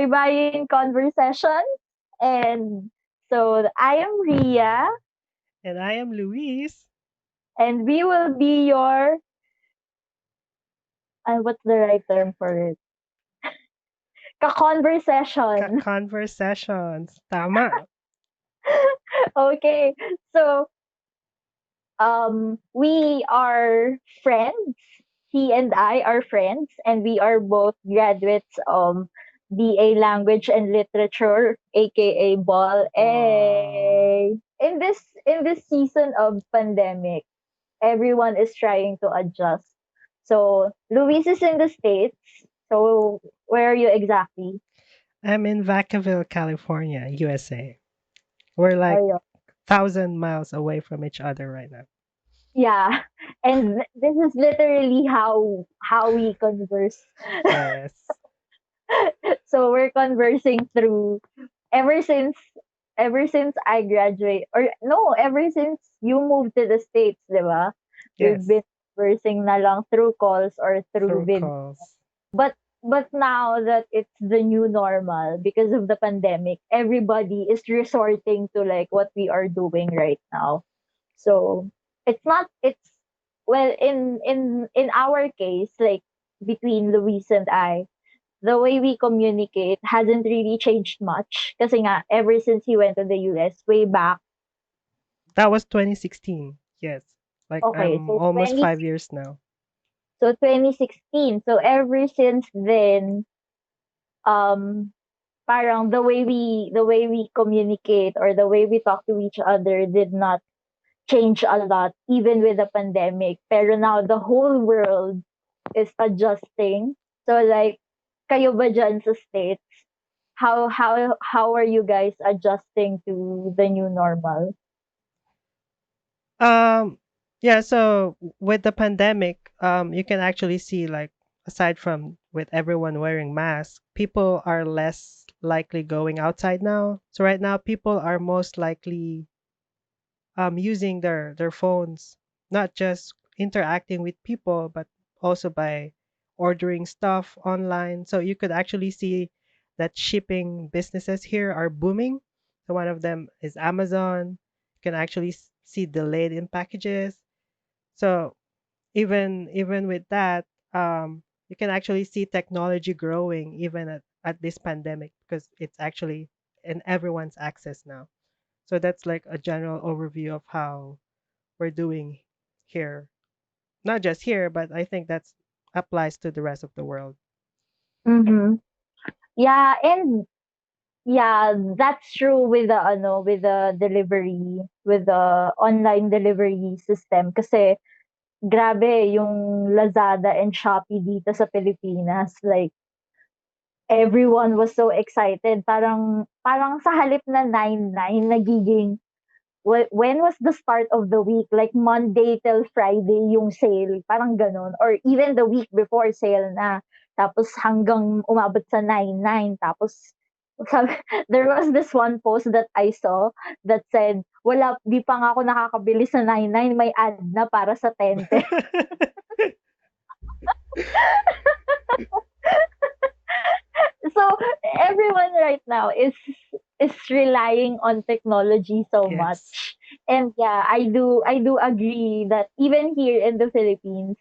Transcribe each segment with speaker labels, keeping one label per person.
Speaker 1: Baybayin Conver-Sessions. And so I am Ria,
Speaker 2: And I am Luis.
Speaker 1: and we will be your, what's the right term for it? Ka-conversation.
Speaker 2: Conver-Sessions. Tama.
Speaker 1: Okay, so we are friends. He and I are friends, and we are both graduates of BA Language and Literature, aka BAL.
Speaker 2: Wow.
Speaker 1: In this season of pandemic, everyone is trying to adjust. So Luis is in the States. So where are you exactly?
Speaker 2: I'm in Vacaville, California, USA. We're like
Speaker 1: Are you?
Speaker 2: 1,000 miles away from each other right now.
Speaker 1: Yeah. And this is literally how we converse.
Speaker 2: Yes.
Speaker 1: So we're conversing through ever since ever since I graduate, or no, ever since you moved to the States, di ba? We've
Speaker 2: Yes.
Speaker 1: been conversing na lang through calls or through
Speaker 2: Through
Speaker 1: video.
Speaker 2: calls.
Speaker 1: But now that it's the new normal because of the pandemic, everybody is resorting to like what we are doing right now. So it's well, in our case, like between Luis and I, the way we communicate hasn't really changed much. Kasi nga, ever since he went to the US, way back,
Speaker 2: That was 2016. Yes. Like
Speaker 1: okay,
Speaker 2: I'm almost 5 years now.
Speaker 1: 2016. So ever since then, um, parang the way we communicate or the way we talk to each other did not change a lot, even with the pandemic. Pero now the whole world is adjusting. So like, kayo ba dyan sa States? How are you guys adjusting to the new normal?
Speaker 2: Um, yeah, so with the pandemic, you can actually see like aside from with everyone wearing masks, people are less likely going outside now. So right now people are most likely using their phones, not just interacting with people, but also by ordering stuff online. So you could actually see that shipping businesses here are booming. So one of them is Amazon. You can actually see delayed in packages. So even with that, you can actually see technology growing even at this pandemic because it's actually in everyone's access now. So that's like a general overview of how we're doing here. Not just here, but I think that's applies to the rest of the world.
Speaker 1: Mm-hmm. Yeah, and yeah, that's true with the with the delivery, with the online delivery system. Kasi grabe yung Lazada and Shopee dito sa Pilipinas. Like, everyone was so excited. Parang sa halip na 9-9, nagiging when was the start of the week? Like Monday till Friday yung sale, parang ganon. Or even the week before sale na. Tapos hanggang umabot sa 9-9. Tapos sabi, there was this one post that I saw that said, wala, di pa nga ako nakakabili sa 9-9, may ad na para sa 10-10. So everyone right now is relying on technology so
Speaker 2: Yes.
Speaker 1: much. And yeah, I do agree that even here in the Philippines,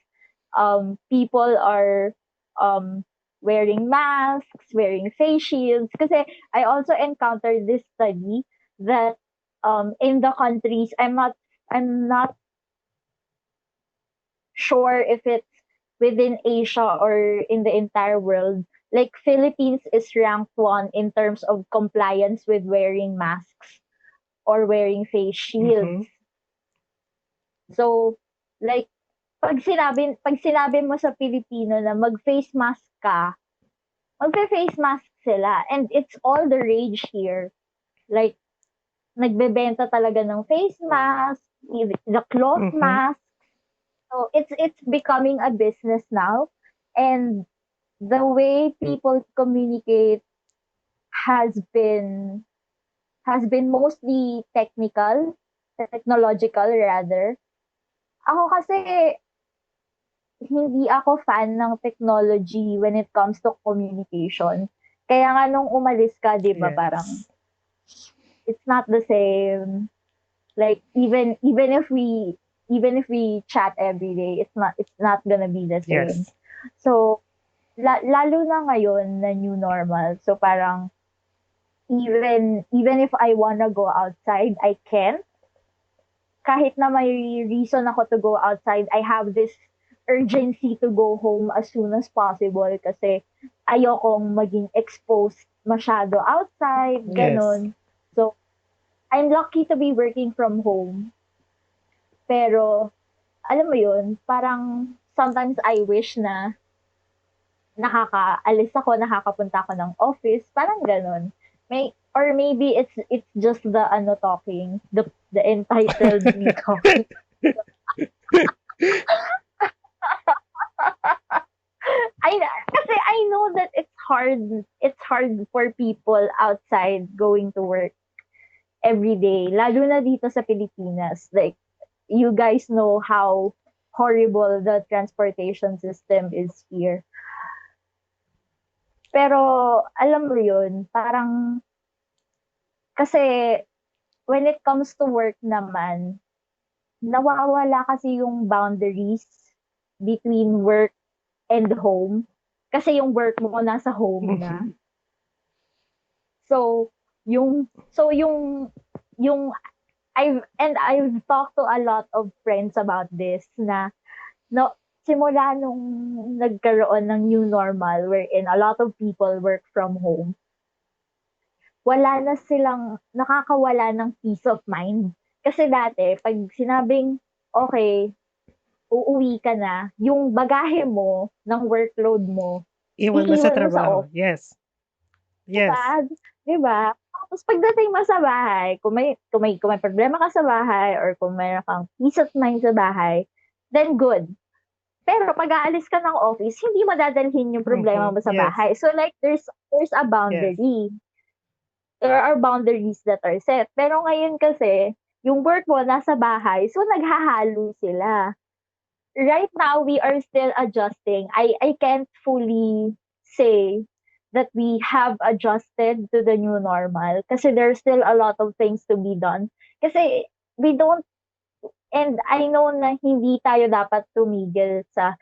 Speaker 1: people are um wearing masks, wearing face shields. Kasi I also encountered this study that in the countries, I'm not sure if it's within Asia or in the entire world. Like, Philippines is ranked one in terms of compliance with wearing masks or wearing face shields.
Speaker 2: Mm-hmm.
Speaker 1: So, like, pag sinabi mo sa Pilipino na mag-face mask ka, magfe-face mask sila. And it's all the rage here. Like, nagbebenta talaga ng face mask, the cloth
Speaker 2: Mm-hmm.
Speaker 1: mask. So it's becoming a business now. And the way people communicate has been mostly technological rather. Ako kasi hindi ako fan ng technology when it comes to communication. Kaya nga nung umalis ka 'di ba parang
Speaker 2: Yes.
Speaker 1: it's not the same. Like even if we chat every day, it's not gonna be the same.
Speaker 2: Yes.
Speaker 1: So lalo na ngayon na new normal. So parang even if I wanna go outside, I can't. Kahit na may reason ako to go outside, I have this urgency to go home as soon as possible kasi ayokong maging exposed masyado outside,
Speaker 2: Yes.
Speaker 1: gano'n. So, I'm lucky to be working from home. Pero, alam mo yun, parang sometimes I wish na nakakaalis ako, nakakapunta ako ng office, parang gano'n. Or maybe it's just the ano talking, the entitled me talking. Kasi I know that it's hard for people outside going to work every day, lalo na dito sa Pilipinas. Like, you guys know how horrible the transportation system is here. Pero, alam mo yun, parang, kasi, when it comes to work naman, nawawala kasi yung boundaries between work and home. Kasi yung work mo nasa home na.
Speaker 2: Mhm.
Speaker 1: So, yung I've talked to a lot of friends about this na no simula nung nagkaroon ng new normal wherein a lot of people work from home, wala na silang nakakawala ng peace of mind. Kasi dati 'pag sinabing, "Okay, uuwi ka na," yung bagahe mo ng workload mo,
Speaker 2: Iwan mo sa
Speaker 1: iiwan mo sa
Speaker 2: trabaho.
Speaker 1: office.
Speaker 2: Yes.
Speaker 1: 'Di ba?
Speaker 2: Yes.
Speaker 1: 'Di ba? Tapos pagdating mo sa bahay, kung may problema ka sa bahay or kung meron kang peace of mind sa bahay, then good. Pero pag aalis ka ng office, hindi mo dadalhin yung problema
Speaker 2: Mhm.
Speaker 1: mo sa
Speaker 2: Yes.
Speaker 1: bahay. So like there's a
Speaker 2: Yes.
Speaker 1: boundary. There are boundaries that are set. Pero ngayon kasi, yung work mo nasa bahay, so naghahalo sila. Right now we are still adjusting. I can't fully say that we have adjusted to the new normal kasi there's still a lot of things to be done. Kasi we don't and I know na hindi tayo dapat tumigil sa,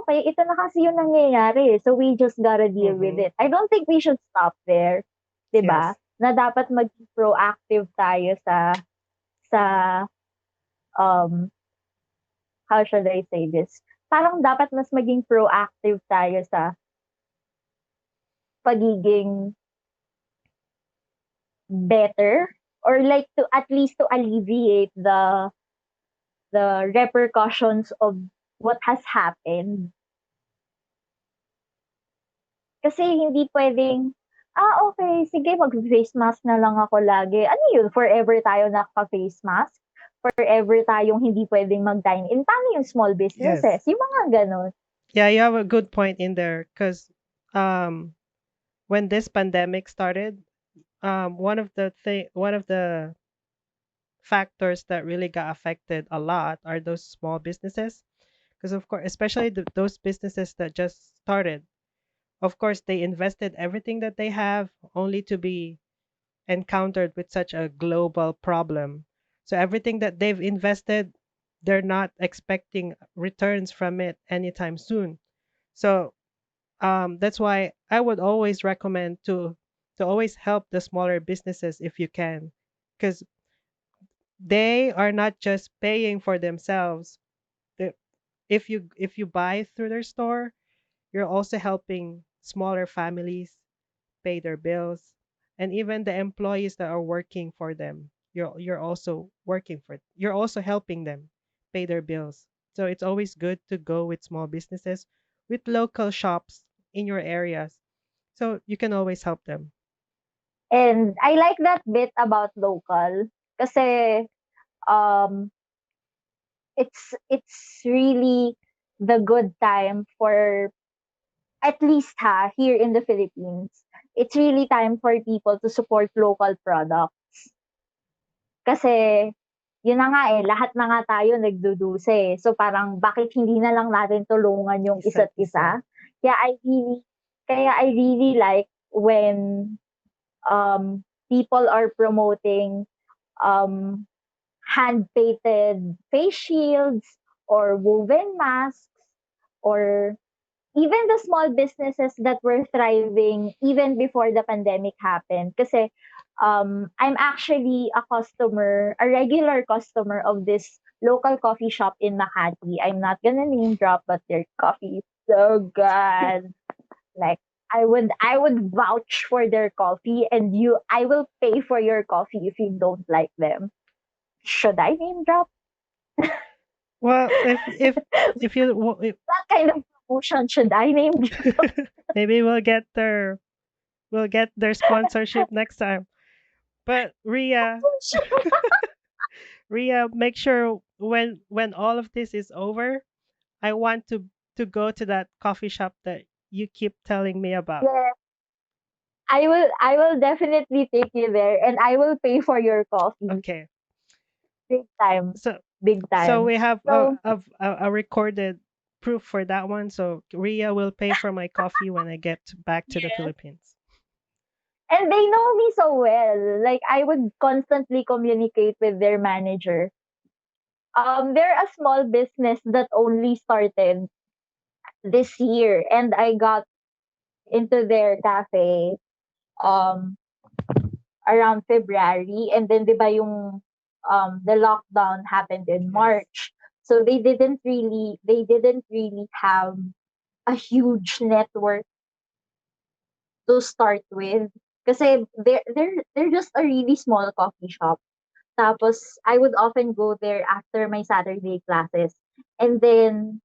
Speaker 1: okay, ito na kasi yung nangyayari. So we just gotta deal with
Speaker 2: Mhm.
Speaker 1: it. I don't think we should stop there, 'di ba?
Speaker 2: Yes.
Speaker 1: Na dapat maging proactive tayo sa um how should I say this? Parang dapat mas maging proactive tayo sa pagiging better or like to at least to alleviate the repercussions of what has happened. Kasi hindi puwedeng, okay sige mag-face mask na lang ako lagi." Ano yun, forever tayo naka-face mask? Forever tayong hindi puwedeng mag-dine-in? Paano yung small
Speaker 2: Yes.
Speaker 1: businesses? Yung mga gano'n.
Speaker 2: Yeah, you have a good point in there because um, when this pandemic started, one of the factors that really got affected a lot are those small businesses. Because of course, especially those businesses that just started, of course, they invested everything that they have only to be encountered with such a global problem. So everything that they've invested, they're not expecting returns from it anytime soon. So that's why I would always recommend to always help the smaller businesses if you can, because they are not just paying for themselves. The- if you buy through their store, you're also helping smaller families pay their bills, and even the employees that are working for them. You're also helping them pay their bills. So it's always good to go with small businesses, with local shops in your areas, so you can always help them.
Speaker 1: And I like that bit about local kasi, um, it's really the good time for at least here in the Philippines, it's really time for people to support local products. Kasi yun na nga, lahat na nga tayo nagdudusa, So parang bakit hindi na lang natin tulungan yung
Speaker 2: Isa't
Speaker 1: isa't
Speaker 2: isa.
Speaker 1: isa? Kaya I really kaya I really like when people are promoting um, hand painted face shields or woven masks, or even the small businesses that were thriving even before the pandemic happened. Kasi I'm actually a regular customer of this local coffee shop in Makati. I'm not gonna name drop, but their coffee is so good. Like I would vouch for their coffee, and I will pay for your coffee if you don't like them. Should I name drop?
Speaker 2: Well, if you if,
Speaker 1: What kind of promotion should I name drop?
Speaker 2: maybe we'll get their sponsorship next time. But Ria, make sure when all of this is over, I want to go to that coffee shop that you keep telling me about.
Speaker 1: Yeah, I will definitely take you there, and I will pay for your coffee.
Speaker 2: Okay.
Speaker 1: Big time.
Speaker 2: So
Speaker 1: Big
Speaker 2: so
Speaker 1: time.
Speaker 2: we have
Speaker 1: So
Speaker 2: a recorded proof for that one. So Ria will pay for my coffee when I get back to the
Speaker 1: yes.
Speaker 2: Philippines.
Speaker 1: And they know me so well. Like I would constantly communicate with their manager. They're a small business that only started this year, and I got into their cafe um around February, and then 'di ba yung the lockdown happened in
Speaker 2: Yes.
Speaker 1: March. So they didn't really have a huge network to start with. Kasi they're just a really small coffee shop. Tapos I would often go there after my Saturday classes. And then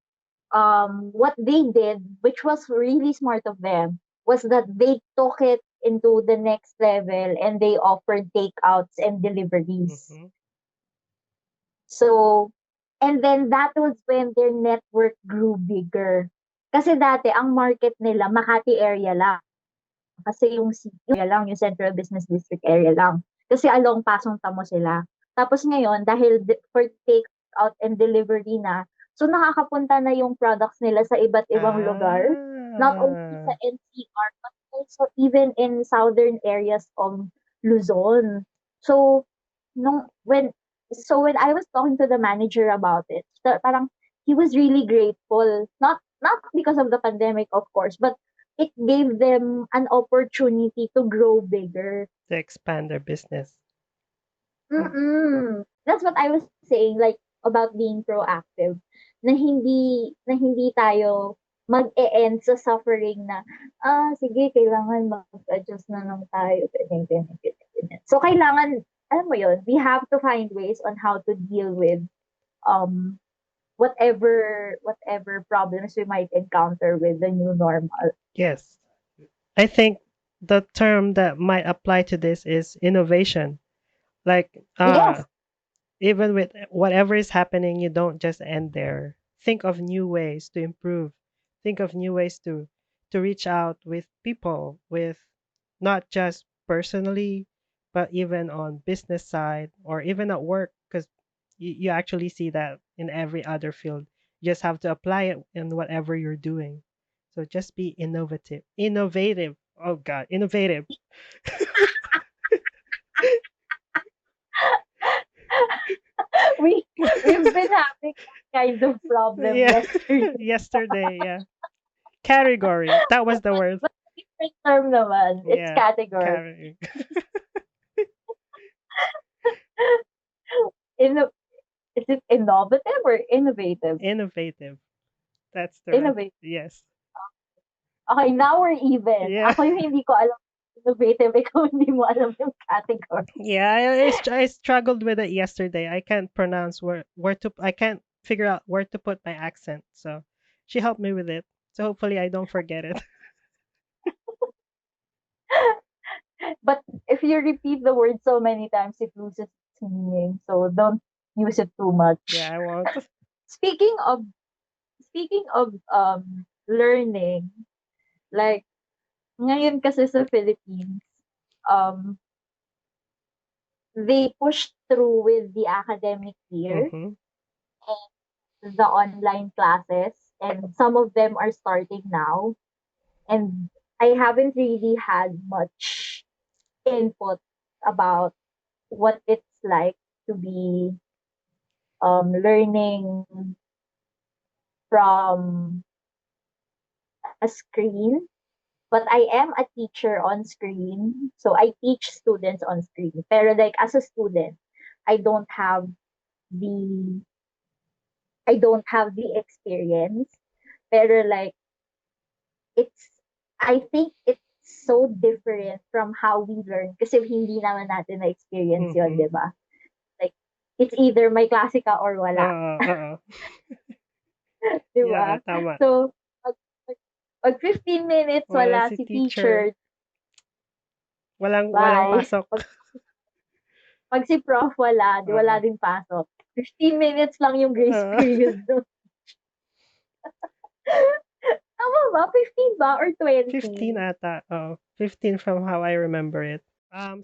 Speaker 1: what they did, which was really smart of them, was that they took it into the next level and they offered takeouts and deliveries.
Speaker 2: Mm-hmm.
Speaker 1: So, and then that was when their network grew bigger. Kasi dati, ang market nila, Makati area lang. Kasi yung city area lang, yung Central Business District area lang. Kasi along Pasong Tamo sila. Tapos ngayon, dahil for takeout and delivery na, so nakakapunta na yung products nila sa iba't ibang lugar. Not only sa
Speaker 2: Ah.
Speaker 1: NCR, but also even in southern areas of Luzon. So, nung, when, when I was talking to the manager about it, parang, he was really grateful. Not because of the pandemic, of course, but it gave them an opportunity to grow bigger.
Speaker 2: To expand their business. Mm.
Speaker 1: That's what I was saying, like, about being proactive. Na hindi tayo mag-e-end sa suffering na, sige, kailangan mag-adjust na lang tayo, ganyan, ganyan, ganyan, ganyan. So, kailangan, alam mo yun, we have to find ways on how to deal with um whatever problems we might encounter with the new normal.
Speaker 2: Yes. I think the term that might apply to this is innovation. Like
Speaker 1: Yes,
Speaker 2: even with whatever is happening, you don't just end there. Think of new ways to improve. Think of new ways to reach out with people, with not just personally, but even on business side or even at work, because you actually see that in every other field. You just have to apply it in whatever you're doing. So just be innovative. Innovative. Oh God, innovative.
Speaker 1: we we've been having that kind of problem
Speaker 2: Yeah.
Speaker 1: yesterday.
Speaker 2: Yesterday, yeah. Category. That was the word.
Speaker 1: But different term naman. It's
Speaker 2: Yeah.
Speaker 1: category.
Speaker 2: Category.
Speaker 1: Inno- is it innovative or innovative?
Speaker 2: Innovative. That's the right.
Speaker 1: Innovative.
Speaker 2: Yes.
Speaker 1: Okay, now we're even.
Speaker 2: Yeah.
Speaker 1: Ako yung hindi ko alam innovative, ikaw hindi mo alam yung category.
Speaker 2: Yeah. I struggled with it yesterday. I can't pronounce where to. I can't figure out where to put my accent. So she helped me with it. So hopefully I don't forget it.
Speaker 1: But if you repeat the word so many times, it loses its meaning. So don't use it too
Speaker 2: Yeah,
Speaker 1: much.
Speaker 2: I won't.
Speaker 1: Speaking of learning, like ngayon kasi sa Philippines, um they pushed through with the academic year
Speaker 2: Mm-hmm.
Speaker 1: and the online classes, and some of them are starting now, and I haven't really had much input about what it's like to be learning from a screen. But I am a teacher on screen, so I teach students on screen. Pero like as a student, I don't have the I don't have the experience. Pero like it's I think it's so different from how we learn kasi hindi naman natin na-experience yun,
Speaker 2: Mhm.
Speaker 1: di ba? Like, it's either may klase ka or wala,
Speaker 2: Oo.
Speaker 1: di
Speaker 2: Yeah,
Speaker 1: ba?
Speaker 2: tama.
Speaker 1: So, pag, pag, pag 15 minutes
Speaker 2: Wala
Speaker 1: wala
Speaker 2: si
Speaker 1: si
Speaker 2: teacher.
Speaker 1: teacher,
Speaker 2: Walang
Speaker 1: bye.
Speaker 2: pasok.
Speaker 1: Pag si prof wala, di wala
Speaker 2: Oo.
Speaker 1: din pasok. 15 minutes lang yung grace
Speaker 2: Oo.
Speaker 1: period doon. Tama ba? 15 ba? Or
Speaker 2: 15
Speaker 1: 20?
Speaker 2: ata. Oo. 15 from how I remember it.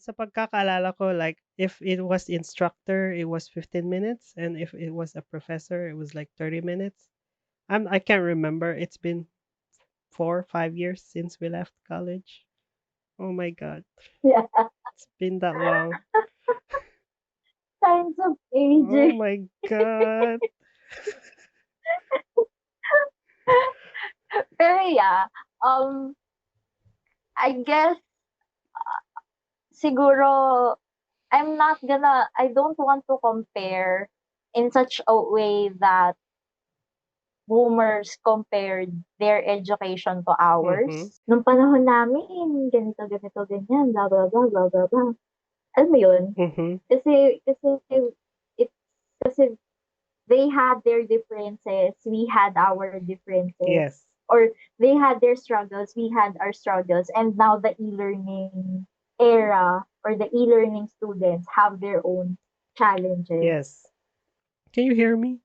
Speaker 2: Sa pagkakaalala ko, like, if it was instructor, it was 15 minutes. And if it was a professor, it was like 30 minutes. I can't remember. It's been 4, 5 years since we left college. Oh my God.
Speaker 1: Yeah,
Speaker 2: It's been that long.
Speaker 1: signs of
Speaker 2: Oh
Speaker 1: aging.
Speaker 2: my God.
Speaker 1: Pero yeah, um, I guess siguro I don't want to compare in such a way that boomers compared their education to
Speaker 2: Mm-hmm.
Speaker 1: ours. Nung panahon namin, ganito, ganito, ganyan, blah, blah, blah, blah, blah, blah. Alam mo yun?
Speaker 2: Mm-hmm.
Speaker 1: Kasi, it's, kasi they had their differences, we had our differences.
Speaker 2: Yes.
Speaker 1: Or they had their struggles, we had our struggles. And now the e-learning era or the e-learning students have their own challenges.
Speaker 2: Yes. Can you hear me?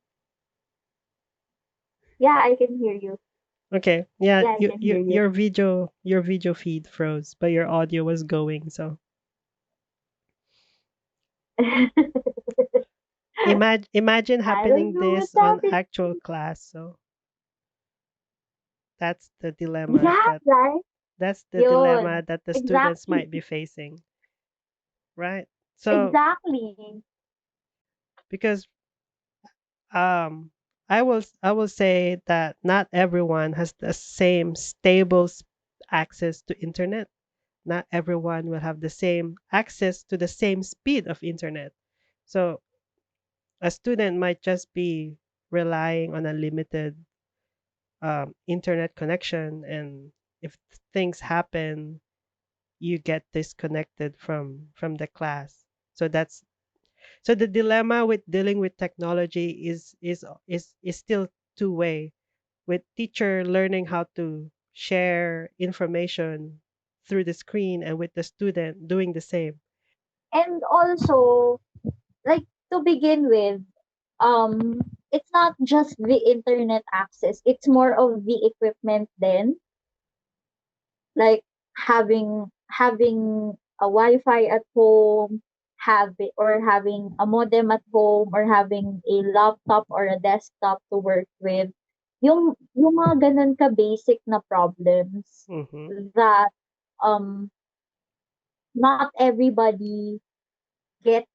Speaker 1: Yeah, I can hear you.
Speaker 2: Okay. Yeah,
Speaker 1: Yeah, I can hear you.
Speaker 2: your video feed froze, but your audio was going. So imagine
Speaker 1: I don't
Speaker 2: happening
Speaker 1: know what's
Speaker 2: this on
Speaker 1: happening.
Speaker 2: actual class. So that's the dilemma
Speaker 1: Yeah,
Speaker 2: that
Speaker 1: right?
Speaker 2: that's the dilemma
Speaker 1: Yun.
Speaker 2: that the students
Speaker 1: Exactly.
Speaker 2: might be facing, right? So
Speaker 1: Exactly.
Speaker 2: because um I will say that not everyone has the same stable access to internet. Not everyone will have the same access to the same speed of internet. So a student might just be relying on a limited internet connection, and if things happen, you get disconnected from the class. So that's so the dilemma with dealing with technology is still two-way, with teacher learning how to share information through the screen and with the student doing the same.
Speaker 1: And also, like to begin with, um, it's not just the internet access, it's more of the equipment then. Like having a Wi-Fi at home, having a modem at home, or having a laptop or a desktop to work with. Yung mga ganun ka basic na problems
Speaker 2: Mm-hmm.
Speaker 1: that um not everybody gets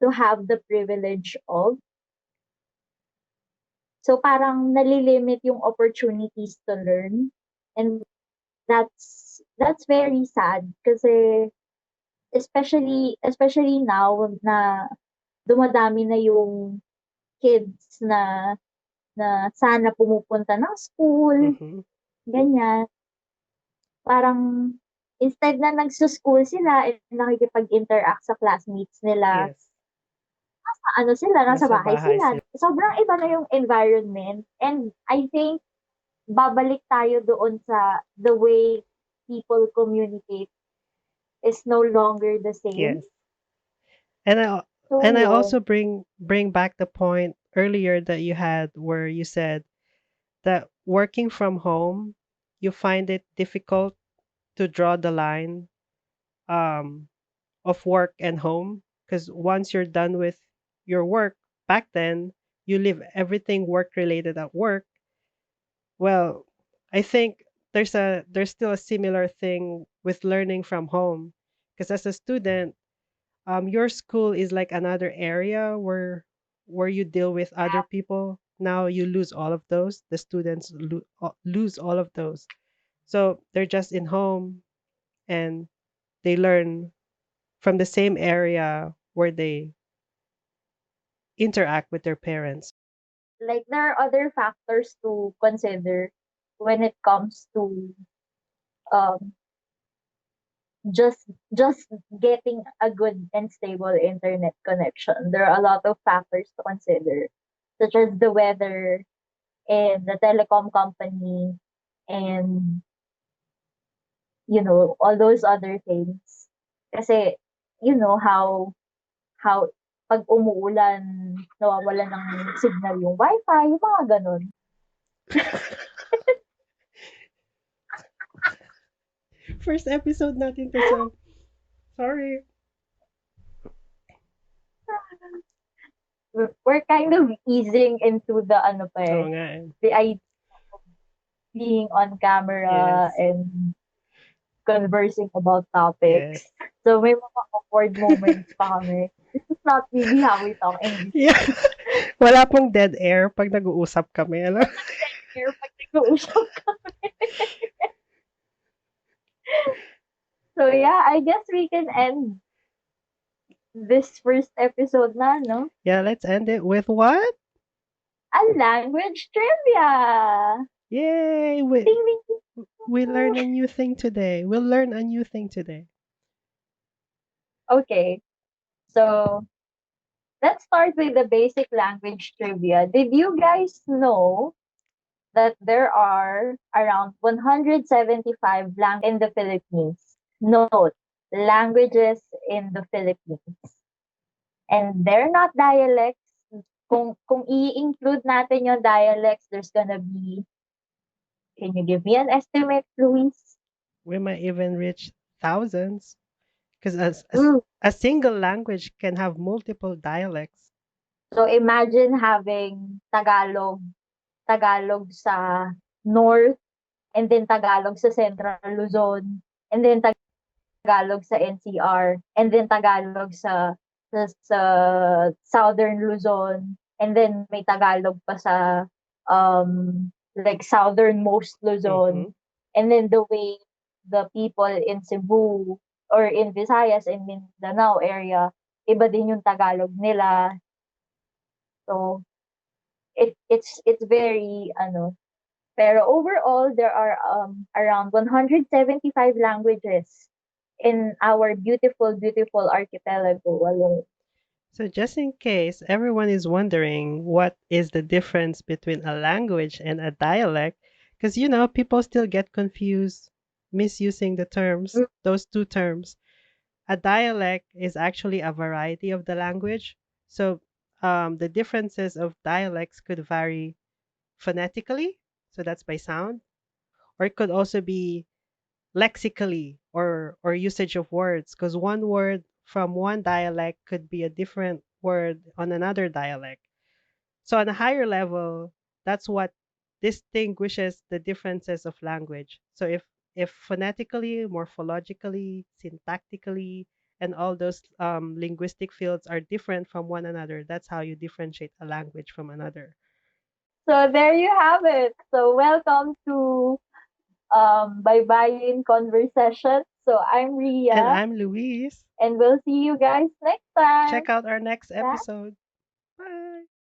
Speaker 1: to have the privilege of. So parang nalilimit yung opportunities to learn. And that's very sad kasi especially now na dumadami na yung kids na sana pumupunta ng school,
Speaker 2: Mm-hmm.
Speaker 1: ganyan. Parang instead na nagso-school sila and nakikipag-interact sa classmates nila,
Speaker 2: Yes.
Speaker 1: ano sila, nasa
Speaker 2: Nasa
Speaker 1: bahay
Speaker 2: bahay
Speaker 1: sila.
Speaker 2: sila.
Speaker 1: Sobrang iba na yung environment. And I think babalik tayo doon sa the way people communicate is no longer the same.
Speaker 2: Yes. And I
Speaker 1: So,
Speaker 2: and I
Speaker 1: yun.
Speaker 2: also bring back the point earlier that you had where you said that working from home, you find it difficult to draw the line um, of work and home, because once you're done with your work back then, you leave everything work related at work. Well, I think there's still a similar thing with learning from home, because as a student, your school is like another area where you deal with other people. Now you lose all of those. The students lose all of those. So they're just in home, and they learn from the same area where they interact with their parents.
Speaker 1: Like there are other factors to consider when it comes to um just getting a good and stable internet connection. There are a lot of factors to consider, such as the weather and the telecom company and all those other things. Kasi how pag umuulan nawawalan ng signal yung wifi, yung mga ganun.
Speaker 2: First episode natin to, so sorry.
Speaker 1: We're kind of easing into the ano pa
Speaker 2: Oo
Speaker 1: eh,
Speaker 2: nga eh.
Speaker 1: the idea of being on camera
Speaker 2: Yes.
Speaker 1: and conversing about
Speaker 2: Yes.
Speaker 1: topics. So may mga awkward moments pa kami. This is not really how we talk in this
Speaker 2: Yeah. Wala pong dead air pag nag-uusap kami. Alam?
Speaker 1: here pag nag-uusap kami. So yeah, I guess we can end this first episode na, no?
Speaker 2: Yeah, let's end it with what?
Speaker 1: A language trivia!
Speaker 2: Yay! We
Speaker 1: Ding, ding, ding.
Speaker 2: we learn a new thing today. We'll learn a new thing today.
Speaker 1: Okay, so let's start with the basic language trivia. Did you guys know that there are around 175 languages in the Philippines? Note, languages in the Philippines. And they're not dialects. Kung i-include natin yung dialects, there's gonna be, can you give me an estimate, Luis?
Speaker 2: We might even reach thousands, because
Speaker 1: Mm.
Speaker 2: a single language can have multiple dialects.
Speaker 1: So imagine having Tagalog sa North, and then Tagalog sa Central Luzon, and then Tagalog sa NCR, and then Tagalog sa Southern Luzon, and then may Tagalog pa sa like southernmost
Speaker 2: Mm-hmm.
Speaker 1: Luzon. And then the way the people in Cebu or in Visayas and Mindanao area, iba din yung Tagalog nila. So it's very pero overall there are around 175 languages in our beautiful archipelago alone.
Speaker 2: So just in case everyone is wondering what is the difference between a language and a dialect, because people still get confused misusing the terms,
Speaker 1: Mm.
Speaker 2: those two terms. A dialect is actually a variety of the language. So the differences of dialects could vary phonetically, so that's by sound, or it could also be lexically, or usage of words, because one word from one dialect could be a different word on another dialect. So on a higher level, that's what distinguishes the differences of language. So if phonetically, morphologically, syntactically, and all those linguistic fields are different from one another, that's how you differentiate a language from another.
Speaker 1: So there you have it. So welcome to Baybayin Conver-Sessions. So I'm
Speaker 2: And
Speaker 1: Ria,
Speaker 2: I'm Luis.
Speaker 1: and we'll see you guys next time.
Speaker 2: Check out our next
Speaker 1: Bye.
Speaker 2: episode. Bye.